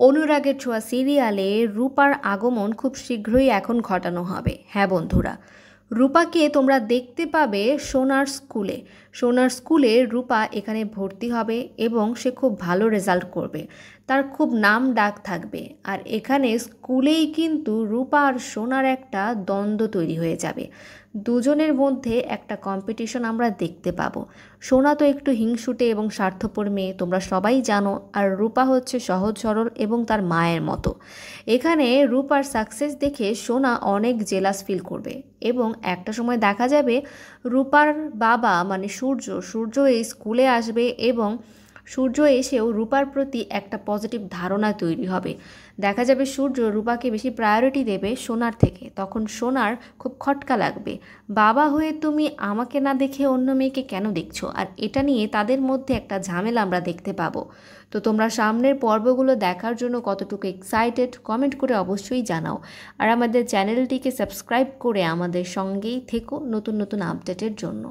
অনুরাগের ছোঁয়া সিরিয়ালে রূপার আগমন খুব শীঘ্রই এখন ঘটানো হবে। হ্যাঁ বন্ধুরা, রূপাকে তোমরা দেখতে পাবে সোনার স্কুলে। সোনার স্কুলে রূপা এখানে ভর্তি হবে এবং সে খুব ভালো রেজাল্ট করবে, তার খুব নাম ডাক থাকবে। আর এখানে স্কুলেই কিন্তু রূপা আর সোনার একটা দ্বন্দ্ব তৈরি হয়ে যাবে, দুজনের মধ্যে একটা কম্পিটিশন আমরা দেখতে পাবো। সোনা তো একটু হিংসুটে এবং স্বার্থপর মেয়ে, তোমরা সবাই জানো। আর রূপা হচ্ছে সহজ সরল এবং তার মায়ের মতো। এখানে রূপার সাকসেস দেখে সোনা অনেক জেলাস ফিল করবে এবং একটা সময় দেখা যাবে রূপার বাবা মানে সূর্য এই স্কুলে আসবে এবং সূর্য এসেও রূপার প্রতি একটা পজিটিভ ধারণা তৈরি হবে। দেখা যাবে সূর্য রূপাকে বেশি প্রায়োরিটি দেবে সোনার থেকে। তখন সোনার খুব খটকা লাগবে, বাবা হয়ে তুমি আমাকে না দেখে অন্য মেয়েকে কেন দেখছো। আর এটা নিয়ে তাদের মধ্যে একটা ঝামেলা আমরা দেখতে পাবো। তো তোমরা সামনের পর্বগুলো দেখার জন্য কতটুকু এক্সাইটেড কমেন্ট করে অবশ্যই জানাও। আর আমাদের চ্যানেলটিকে সাবস্ক্রাইব করে আমাদের সঙ্গেই থেকো নতুন নতুন আপডেটের জন্য।